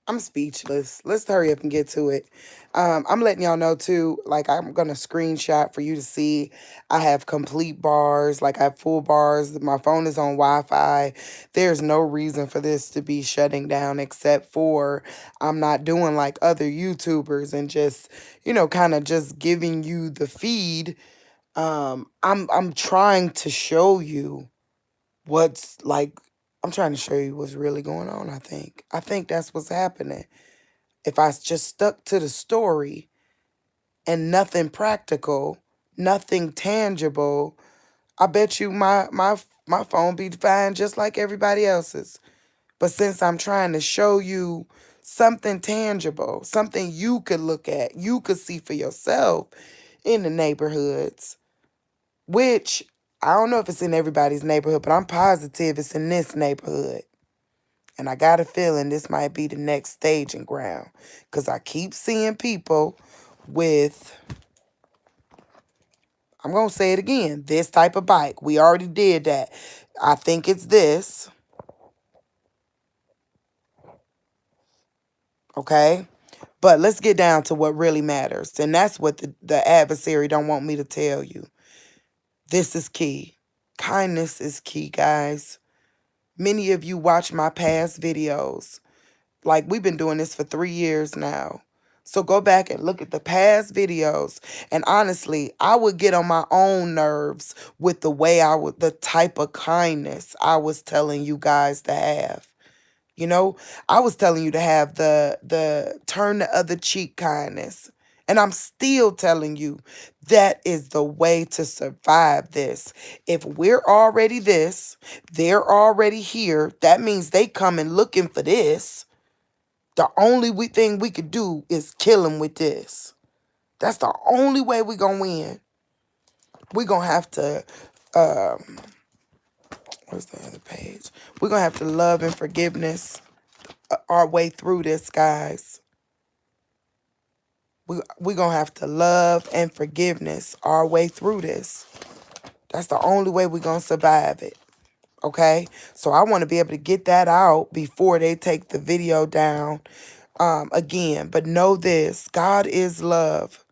I'm speechless. Let's hurry up and get to it. I'm letting y'all know too, like I'm gonna screenshot for you to see. I have complete bars, like I have full bars. My phone is on Wi-Fi. There's no reason for this to be shutting down except for I'm not doing like other YouTubers and just, kind of just giving you the feed. I'm trying to show you what's like I'm trying to show you what's really going on, I think. I think that's what's happening. If I just stuck to the story and nothing practical, nothing tangible, I bet you my phone be fine just like everybody else's. But since I'm trying to show you something tangible, something you could look at, you could see for yourself in the neighborhoods, which I don't know if it's in everybody's neighborhood, but I'm positive it's in this neighborhood. And I got a feeling this might be the next staging ground because I keep seeing people with, I'm going to say it again, this type of bike. We already did that. I think it's this, okay? But let's get down to what really matters. And that's what the adversary don't want me to tell you. This is key. Kindness is key, guys. Many of you watch my past videos. Like, we've been doing this for 3 years now. So go back and look at the past videos. And honestly, I would get on my own nerves with the type of kindness I was telling you guys to have. I was telling you to have the turn the other cheek kindness. And I'm still telling you that is the way to survive this. If we're already this, they're already here. That means they coming looking for this. The only thing we could do is kill him with this. That's the only way we gonna win. We gonna have to, where's the other page? We're gonna have to love and forgiveness our way through this, guys. We gonna have to love and forgiveness our way through this. That's the only way we gonna survive it. Okay? So I want to be able to get that out before they take the video down again. But know this, God is love.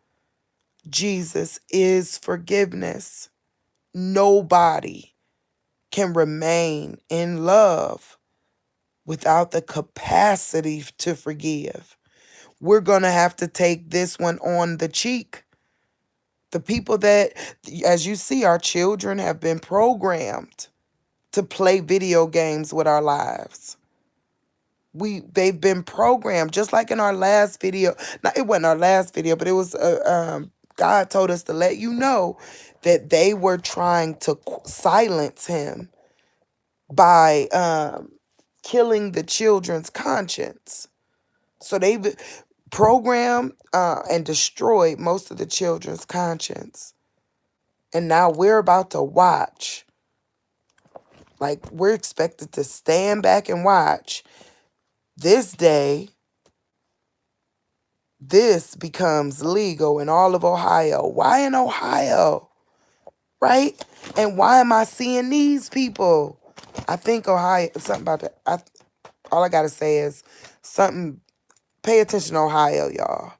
Jesus is forgiveness. Nobody can remain in love without the capacity to forgive. We're going to have to take this one on the cheek. The people that, as you see, our children have been programmed to play video games with our lives. They've been programmed, just like in our last video. Now, it wasn't our last video, but it was God told us to let you know that they were trying to silence him by killing the children's conscience. So they've programmed and destroyed most of the children's conscience. And now we're about to watch. Like, we're expected to stand back and watch this day. This becomes legal in all of Ohio. Why in Ohio? Right? And why am I seeing these people? I think Ohio, something about that. All I got to say is something, pay attention to Ohio, y'all.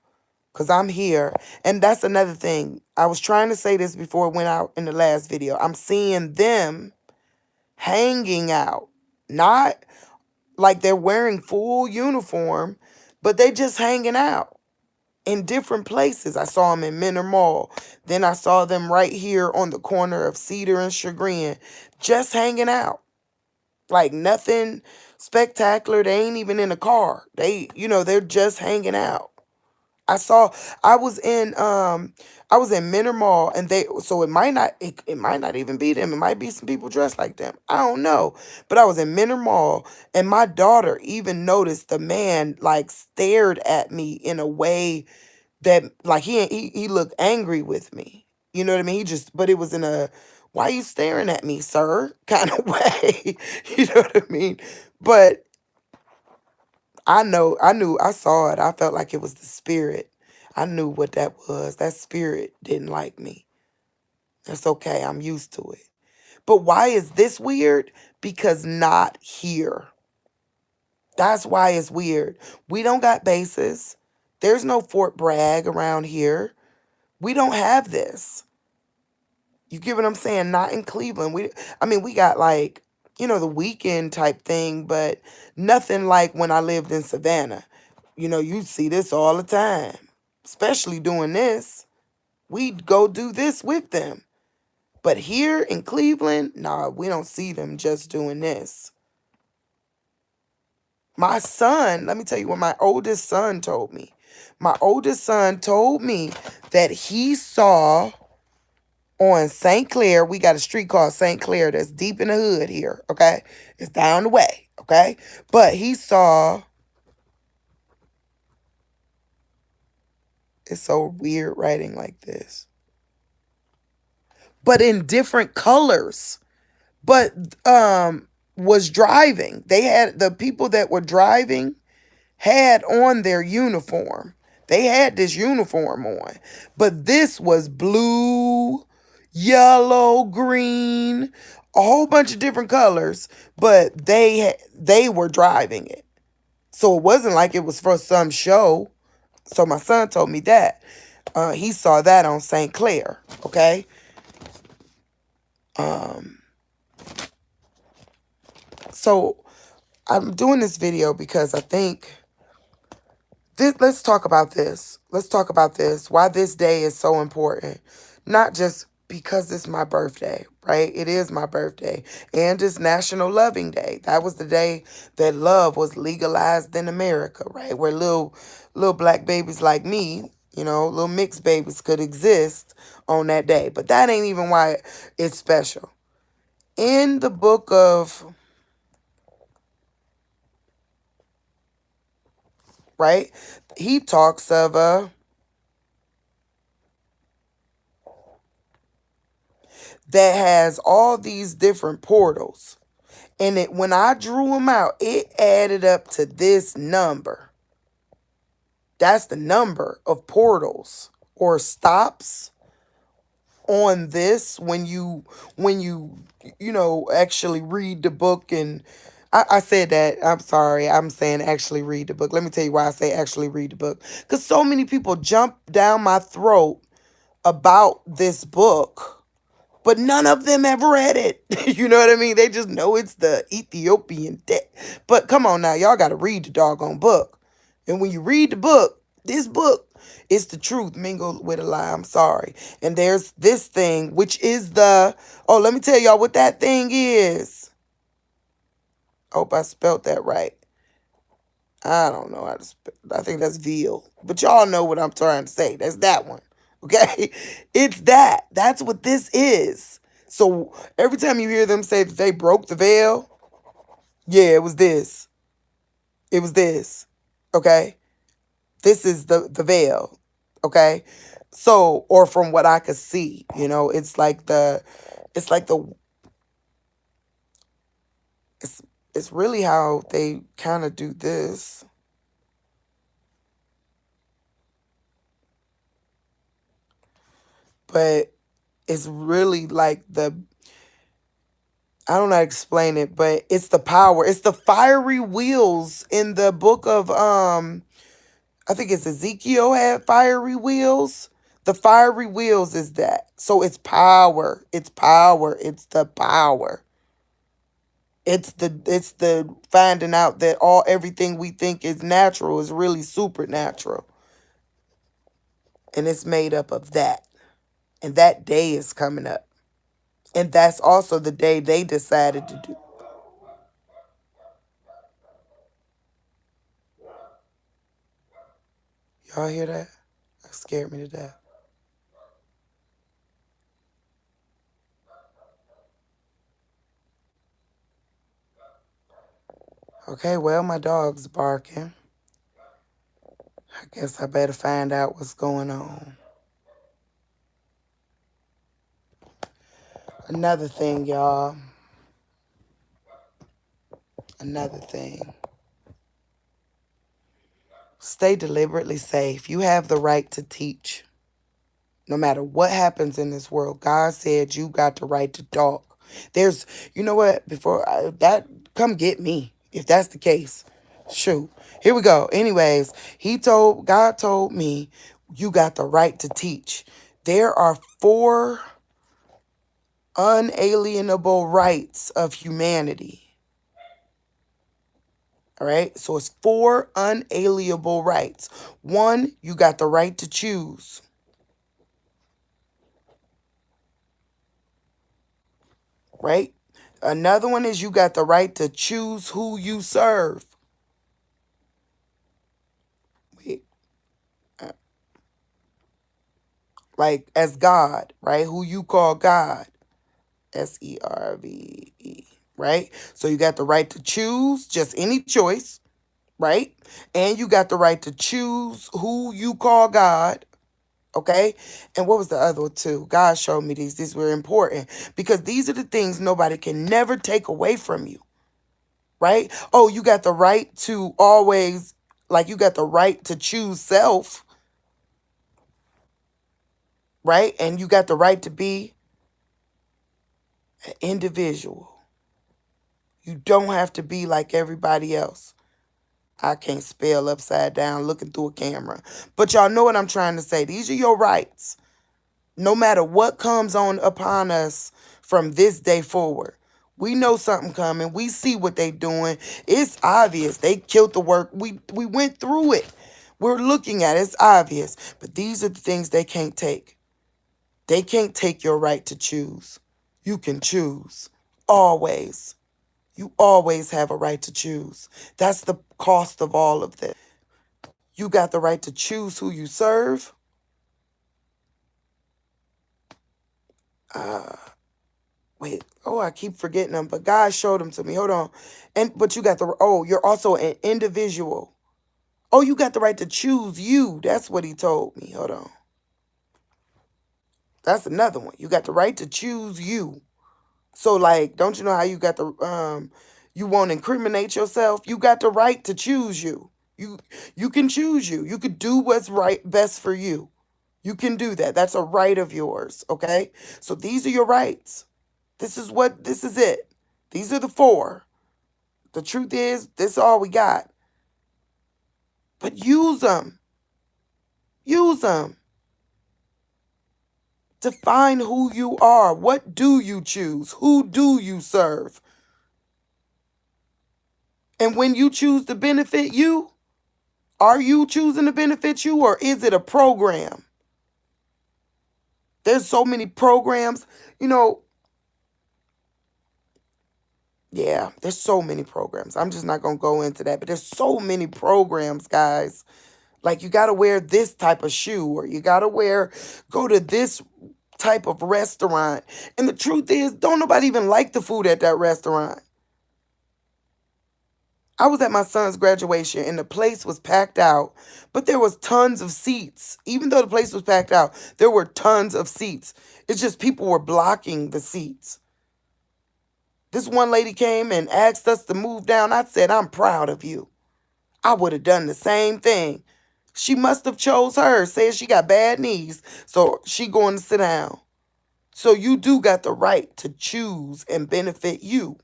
Because I'm here. And that's another thing. I was trying to say this before it went out in the last video. I'm seeing them hanging out. Not like they're wearing full uniform, but they just hanging out in different places. I saw them in Menor Mall. Then I saw them right here on the corner of Cedar and Chagrin, just hanging out. Like nothing spectacular. They ain't even in a car. They're just hanging out. I saw I was in Menor Mall, and it might not even be them. It might be some people dressed like them. I don't know. But I was in Menor Mall, and my daughter even noticed the man like stared at me in a way that like he looked angry with me. You know what I mean? But it was in a, why are you staring at me, sir, kind of way. You know what I mean? But I saw it. I felt like it was the spirit. I knew what that was. That spirit didn't like me. That's okay. I'm used to it. But why is this weird? Because not here. That's why it's weird. We don't got bases. There's no Fort Bragg around here. We don't have this. You get what I'm saying? Not in Cleveland. I mean, we got like, the weekend type thing, but nothing like when I lived in Savannah. You see this all the time, especially doing this. We'd go do this with them. But here in Cleveland, nah, we don't see them just doing this. My son, let me tell you what my oldest son told me. My oldest son told me that he saw on St. Clair, we got a street called St. Clair that's deep in the hood here, okay? It's down the way, okay? But he saw, it's so weird writing like this, but in different colors. But was driving. They had, the people that were driving had on their uniform. They had this uniform on. But this was blue, yellow, green, a whole bunch of different colors, but they were driving it. So it wasn't like it was for some show. So my son told me that. He saw that on St. Clair, okay? So I'm doing this video because I think let's talk about this. Let's talk about this. Why this day is so important. Not just because it's my birthday, right? It is my birthday. And it's National Loving Day. That was the day that love was legalized in America, right? Where little black babies like me, little mixed babies could exist on that day. But that ain't even why it's special. In the book of, right, he talks of that has all these different portals. And when I drew them out, it added up to this number. That's the number of portals or stops on this when you actually read the book. And I said that, I'm sorry, I'm saying actually read the book. Let me tell you why I say actually read the book. Because so many people jump down my throat about this book, but none of them have read it. You know what I mean? They just know it's the Ethiopian debt. But come on now, y'all got to read the doggone book. And when you read the book, this book is the truth mingled with a lie. I'm sorry. And there's this thing, which is let me tell y'all what that thing is. Hope I spelt that right. I don't know how to spell. I think that's veal. But y'all know what I'm trying to say. That's that one. Okay? It's that. That's what this is. So every time you hear them say that they broke the veil, yeah, it was this. It was this. Okay? This is the veil. Okay? So, or from what I could see, it's like the it's really how they kind of do this. But it's really like I don't know how to explain it, but it's the power. It's the fiery wheels in the book of I think it's Ezekiel had fiery wheels. The fiery wheels is that. So it's power. It's power. It's the power. It's the finding out that everything we think is natural is really supernatural. And it's made up of that. And that day is coming up. And that's also the day they decided to do. Y'all hear that? That scared me to death. Okay, well, my dog's barking. I guess I better find out what's going on. Another thing, y'all. Another thing. Stay deliberately safe. You have the right to teach. No matter what happens in this world, God said you got the right to talk. You know what? Come get me if that's the case. Shoot. Here we go. Anyways, God told me you got the right to teach. There are 4 unalienable rights of humanity. All right. So it's 4 unalienable rights. 1, you got the right to choose. Right. Another one is you got the right to choose who you serve. Wait, like as God, right? Who you call God. SERVE, right? So you got the right to choose just any choice, right? And you got the right to choose who you call God, okay? And what was the other two? God showed me these. These were important because these are the things nobody can never take away from you, right? Oh, you got the right to always, like you got the right to choose self, right? And you got the right to be an individual. You don't have to be like everybody else. I can't spell upside down looking through a camera. But y'all know what I'm trying to say. These are your rights. No matter what comes on upon us from this day forward. We know something coming. We see what they doing. It's obvious. They killed the work. We went through it. We're looking at it. It's obvious. But these are the things they can't take. They can't take your right to choose. You can choose. Always. You always have a right to choose. That's the cost of all of this. You got the right to choose who you serve. Wait, oh, I keep forgetting them, but God showed them to me. Hold on. But you got you're also an individual. Oh, you got the right to choose you. That's what he told me. Hold on. That's another one. You got the right to choose you. So like, don't you know how you got you won't incriminate yourself? You got the right to choose you. You can choose you. You could do what's right best for you. You can do that. That's a right of yours, okay? So these are your rights. This is it. These are the 4. The truth is, this is all we got. But use them. Use them. Define who you are. What do you choose? Who do you serve? And when you choose to benefit you, are you choosing to benefit you or is it a program? There's so many programs, yeah, there's so many programs. I'm just not going to go into that, but there's so many programs, guys. Like you got to wear this type of shoe or you got to go to this type of restaurant. And the truth is, don't nobody even like the food at that restaurant. I was at my son's graduation and the place was packed out, but there was tons of seats. Even though the place was packed out, there were tons of seats. It's just people were blocking the seats. This one lady came and asked us to move down. I said, I'm proud of you. I would have done the same thing. She must have chose her, said she got bad knees, so she going to sit down. So you do got the right to choose and benefit you.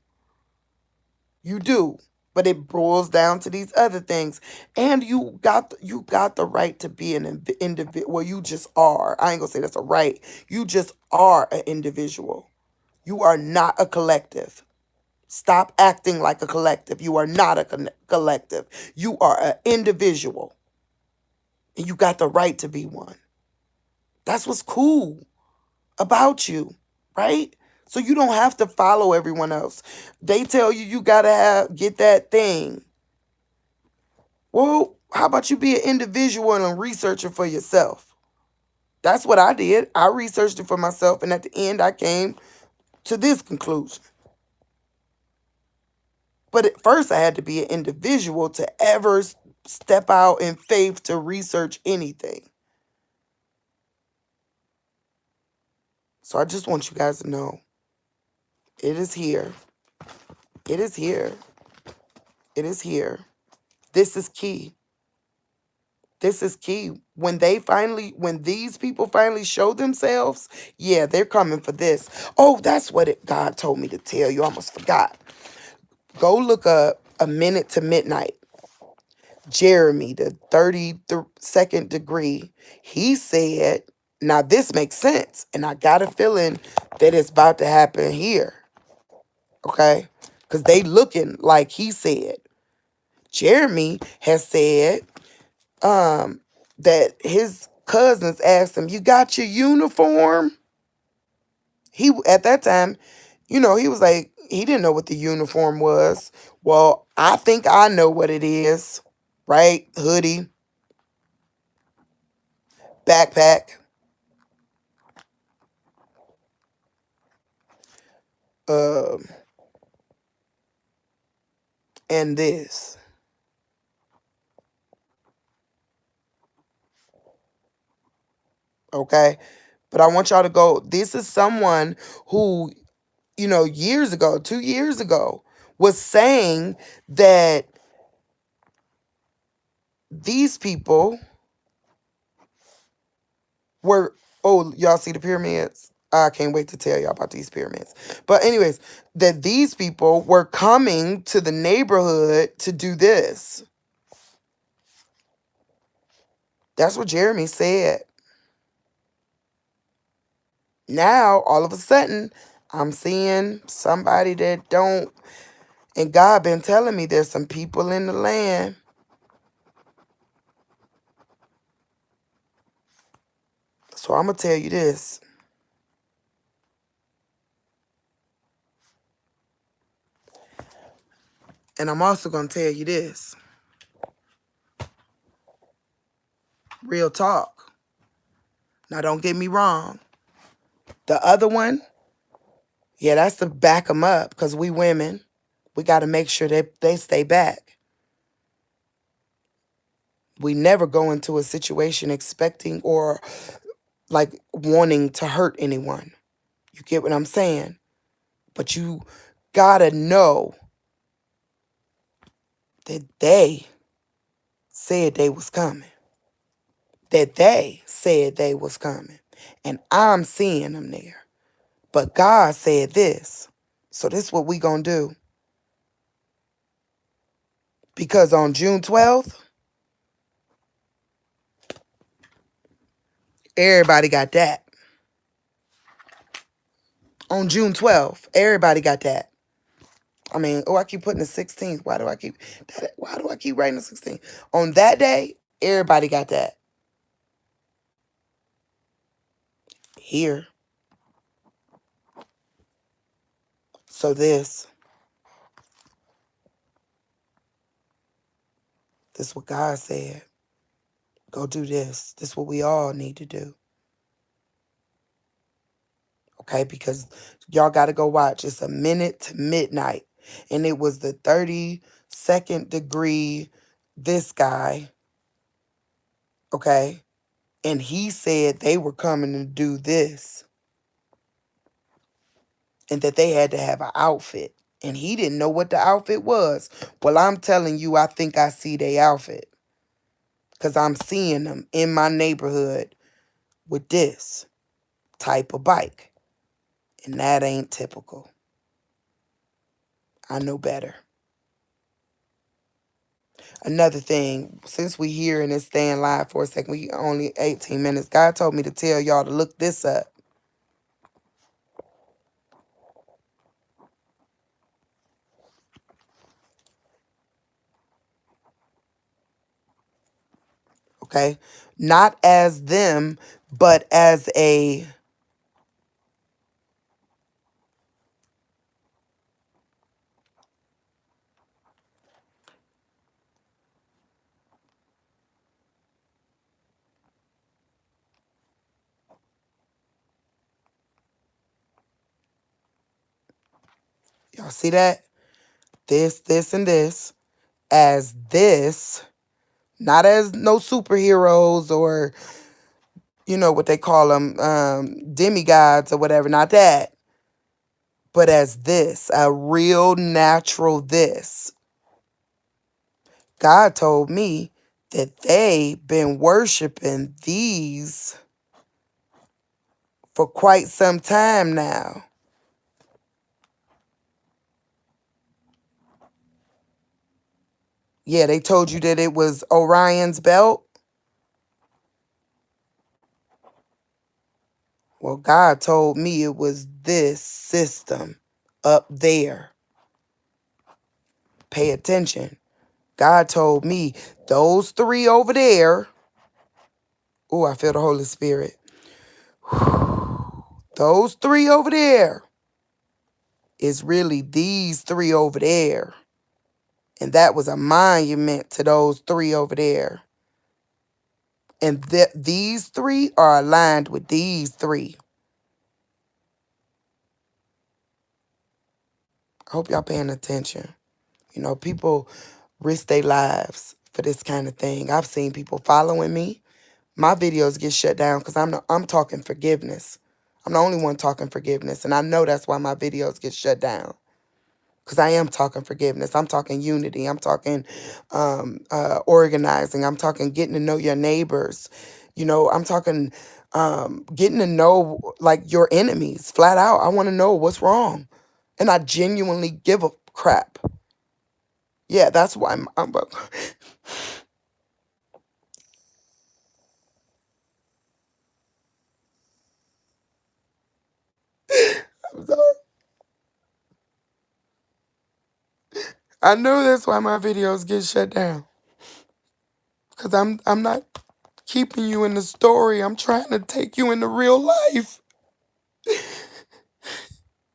You do. But it boils down to these other things. And you got the right to be an individual. Well, you just are. I ain't going to say that's a right. You just are an individual. You are not a collective. Stop acting like a collective. You are not a collective. You are an individual. And you got the right to be one. That's what's cool about you, right? So you don't have to follow everyone else. They tell you gotta get that thing. Well, how about you be an individual and research it for yourself? That's what I did. I researched it for myself, and at the end, I came to this conclusion. But at first, I had to be an individual to ever step out in faith to research anything. So I just want you guys to know, it is here. It is here. It is here. This is key. This is key. When these people finally show themselves, yeah, they're coming for this. Oh, that's what God told me to tell you. I almost forgot. Go look up A Minute to Midnight. Jeremy, the 32nd degree, he said, now this makes sense. And I got a feeling that it's about to happen here. Okay? Because they looking like he said. Jeremy has said that his cousins asked him, you got your uniform? He, at that time, he was like, he didn't know what the uniform was. Well, I think I know what it is, right? Hoodie, backpack, um, and this. Okay? But I want y'all to go, this is someone who, years ago, 2 years ago, was saying that these people were, oh, y'all see the pyramids? I can't wait to tell y'all about these pyramids. But anyways, that these people were coming to the neighborhood to do this. That's what Jeremy said. Now, all of a sudden, I'm seeing somebody that don't, and God been telling me there's some people in the land. So I'm going to tell you this. And I'm also going to tell you this. Real talk. Now, don't get me wrong. The other one, yeah, that's to back them up because we women, we got to make sure that they stay back. We never go into a situation expecting or like wanting to hurt anyone. You get what I'm saying? But you got to know that they said they was coming. That they said they was coming. And I'm seeing them there. But God said this. So this is what we gonna do. Because on June 12th, everybody got that. On June 12th, everybody got that. I mean, I keep putting the 16th. Why do I keep writing the 16th? On that day, everybody got that. Here. So this is what God said. Go do this. This is what we all need to do. Okay, because y'all got to go watch. It's a minute to midnight. And it was the 32nd degree, this guy, okay? And he said they were coming to do this. And that they had to have an outfit. And he didn't know what the outfit was. Well, I'm telling you, I think I see their outfit. Because I'm seeing them in my neighborhood with this type of bike. And that ain't typical. I know better. Another thing, since we here and it's staying live for a second, we only 18 minutes. God told me to tell y'all to look this up. Okay? Not as them, but as a... Y'all see that? This, and this. As this. Not as no superheroes or, what they call them, demigods or whatever. Not that. But as this. A real natural this. God told me that they've been worshiping these for quite some time now. Yeah, they told you that it was Orion's belt. Well, God told me it was this system up there. Pay attention. God told me those three over there. Oh, I feel the Holy Spirit. Those three over there is really these three over there. And that was a monument to those three over there. And these three are aligned with these three. I hope y'all paying attention. You know, people risk their lives for this kind of thing. I've seen people following me. My videos get shut down because I'm talking forgiveness. I'm the only one talking forgiveness. And I know that's why my videos get shut down. Because I am talking forgiveness. I'm talking unity. I'm talking organizing. I'm talking getting to know your neighbors. You know, I'm talking getting to know, like, your enemies. Flat out, I want to know what's wrong. And I genuinely give a crap. Yeah, that's why I'm sorry. I know that's why my videos get shut down. Because I'm not keeping you in the story. I'm trying to take you into real life.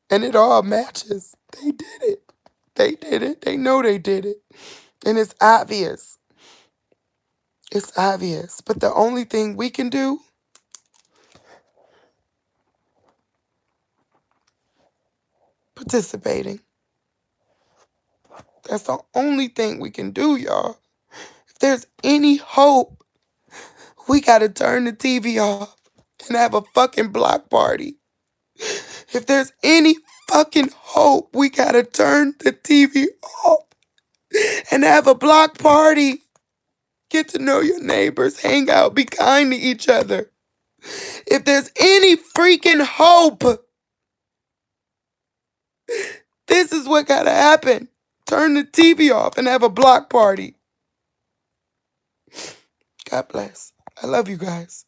And it all matches. They did it. They did it. They know they did it. And it's obvious. It's obvious. But the only thing we can do, participating. That's the only thing we can do, y'all. If there's any hope, we gotta turn the TV off and have a fucking block party. If there's any fucking hope, we gotta turn the TV off and have a block party. Get to know your neighbors, hang out, be kind to each other. If there's any freaking hope, this is what gotta happen. Turn the TV off and have a block party. God bless. I love you guys.